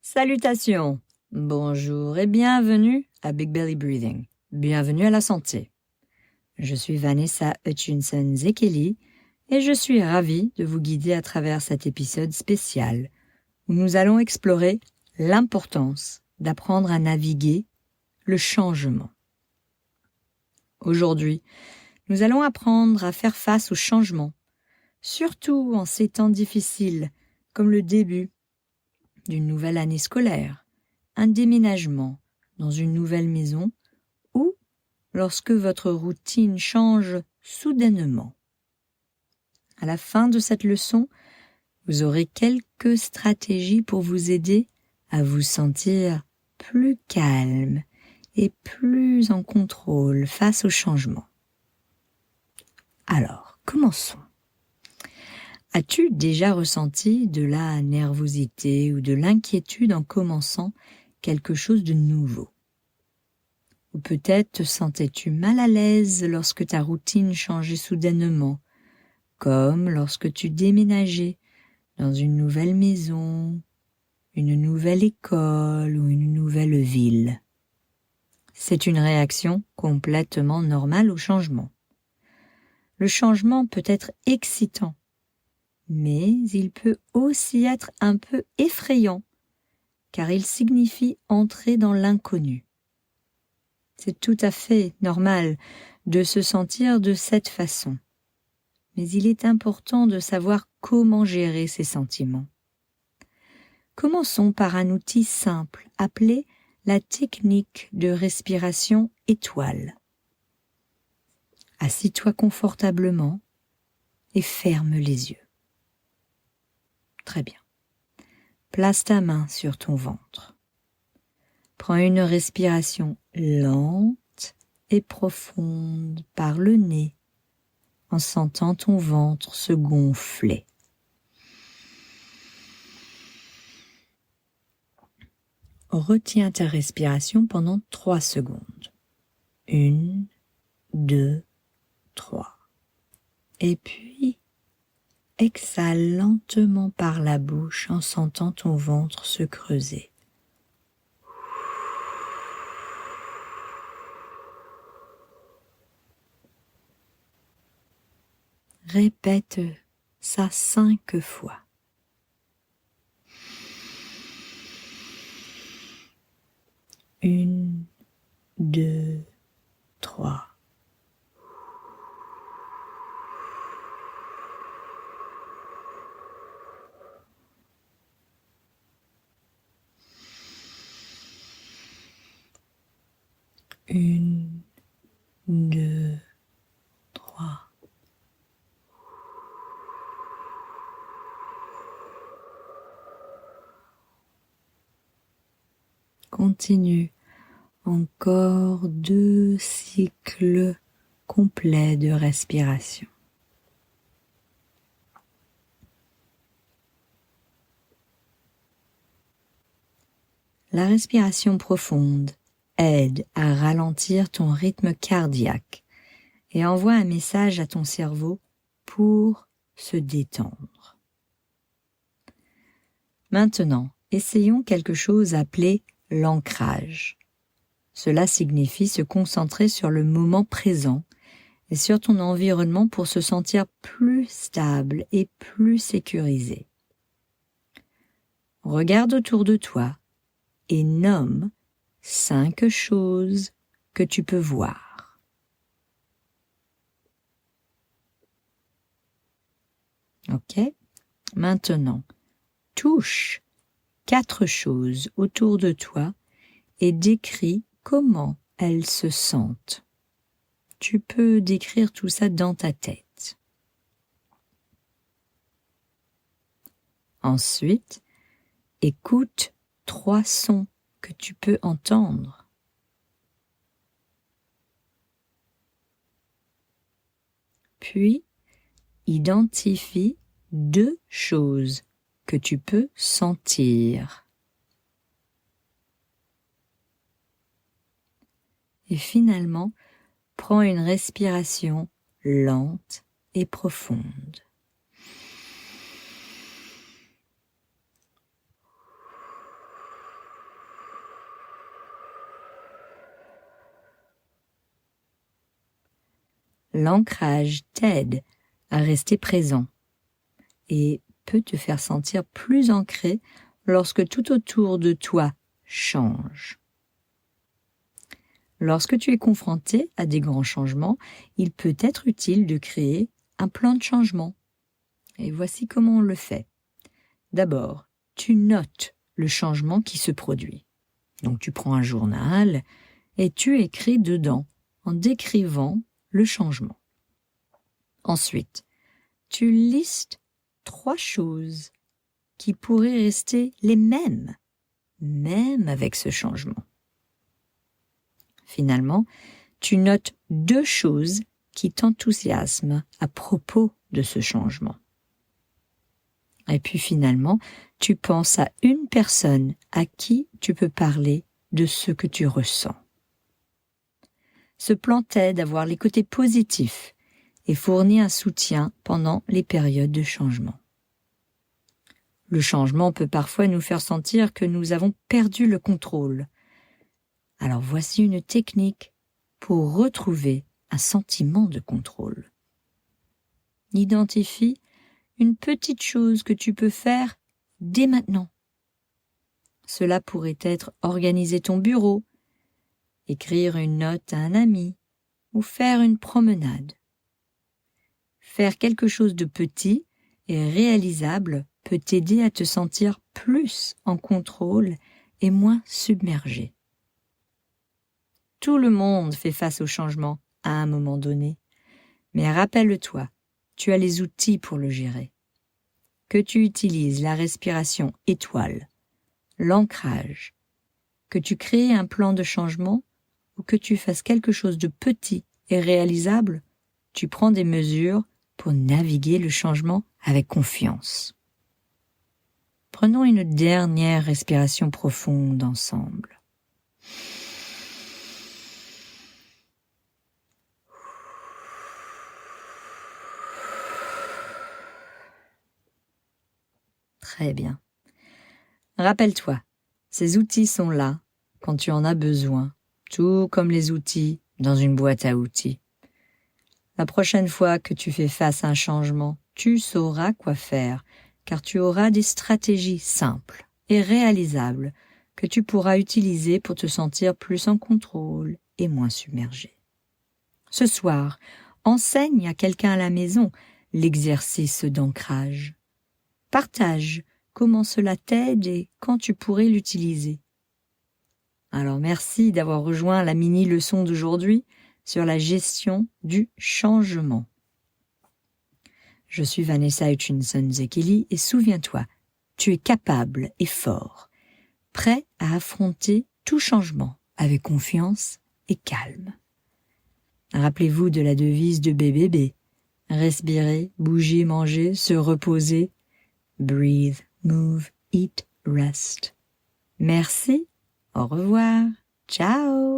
Salutations, bonjour et bienvenue à Big Belly Breathing. Bienvenue à la santé. Je suis Vanessa Hutchinson-Zekeli et je suis ravie de vous guider à travers cet épisode spécial où nous allons explorer l'importance d'apprendre à naviguer le changement. Aujourd'hui, nous allons apprendre à faire face au changement, surtout en ces temps difficiles comme le début d'une nouvelle année scolaire, un déménagement dans une nouvelle maison ou lorsque votre routine change soudainement. À la fin de cette leçon, vous aurez quelques stratégies pour vous aider à vous sentir plus calme et plus en contrôle face au changement. Alors, commençons. As-tu déjà ressenti de la nervosité ou de l'inquiétude en commençant quelque chose de nouveau? Ou peut-être te sentais-tu mal à l'aise lorsque ta routine changeait soudainement, comme lorsque tu déménageais dans une nouvelle maison, une nouvelle école ou une nouvelle ville. C'est une réaction complètement normale au changement. Le changement peut être excitant, mais il peut aussi être un peu effrayant, car il signifie entrer dans l'inconnu. C'est tout à fait normal de se sentir de cette façon, mais il est important de savoir comment gérer ces sentiments. Commençons par un outil simple appelé la technique de respiration étoile. Assis-toi confortablement et ferme les yeux. Très bien. Place ta main sur ton ventre. Prends une respiration lente et profonde par le nez en sentant ton ventre se gonfler. Retiens ta respiration pendant 3 secondes. 1, 2, 3. Et puis, exhale lentement par la bouche en sentant ton ventre se creuser. Répète ça 5 fois. 1, 2, 3. Une, 2, 3. Continue encore 2 cycles complets de respiration. La respiration profonde aide à ralentir ton rythme cardiaque et envoie un message à ton cerveau pour se détendre. Maintenant, essayons quelque chose appelé l'ancrage. Cela signifie se concentrer sur le moment présent et sur ton environnement pour se sentir plus stable et plus sécurisé. Regarde autour de toi et nomme 5 choses que tu peux voir. Ok? Maintenant, touche 4 choses autour de toi et décris comment elles se sentent. Tu peux décrire tout ça dans ta tête. Ensuite, écoute 3 sons que tu peux entendre. Puis, identifie 2 choses que tu peux sentir. Et finalement, prends une respiration lente et profonde. L'ancrage t'aide à rester présent et peut te faire sentir plus ancré lorsque tout autour de toi change. Lorsque tu es confronté à des grands changements, il peut être utile de créer un plan de changement. Et voici comment on le fait. D'abord, tu notes le changement qui se produit. Donc tu prends un journal et tu écris dedans en décrivant le changement. Ensuite, tu listes 3 choses qui pourraient rester les mêmes, même avec ce changement. Finalement, tu notes 2 choses qui t'enthousiasment à propos de ce changement. Et puis finalement, tu penses à une personne à qui tu peux parler de ce que tu ressens. Ce plan t'aide à voir les côtés positifs et fournit un soutien pendant les périodes de changement. Le changement peut parfois nous faire sentir que nous avons perdu le contrôle. Alors voici une technique pour retrouver un sentiment de contrôle. Identifie une petite chose que tu peux faire dès maintenant. Cela pourrait être organiser ton bureau, écrire une note à un ami ou faire une promenade. Faire quelque chose de petit et réalisable peut t'aider à te sentir plus en contrôle et moins submergé. Tout le monde fait face au changement à un moment donné, mais rappelle-toi, tu as les outils pour le gérer. Que tu utilises la respiration étoile, l'ancrage, que tu crées un plan de changement ou que tu fasses quelque chose de petit et réalisable, tu prends des mesures pour naviguer le changement avec confiance. Prenons une dernière respiration profonde ensemble. Très bien. Rappelle-toi, ces outils sont là quand tu en as besoin, tout comme les outils dans une boîte à outils. La prochaine fois que tu fais face à un changement, tu sauras quoi faire, car tu auras des stratégies simples et réalisables que tu pourras utiliser pour te sentir plus en contrôle et moins submergé. Ce soir, enseigne à quelqu'un à la maison l'exercice d'ancrage. Partage comment cela t'aide et quand tu pourrais l'utiliser. Alors merci d'avoir rejoint la mini-leçon d'aujourd'hui sur la gestion du changement. Je suis Vanessa Hutchinson-Zekeli et souviens-toi, tu es capable et fort, prêt à affronter tout changement avec confiance et calme. Rappelez-vous de la devise de BBB, respirer, bouger, manger, se reposer. Breathe, move, eat, rest. Merci, au revoir, ciao.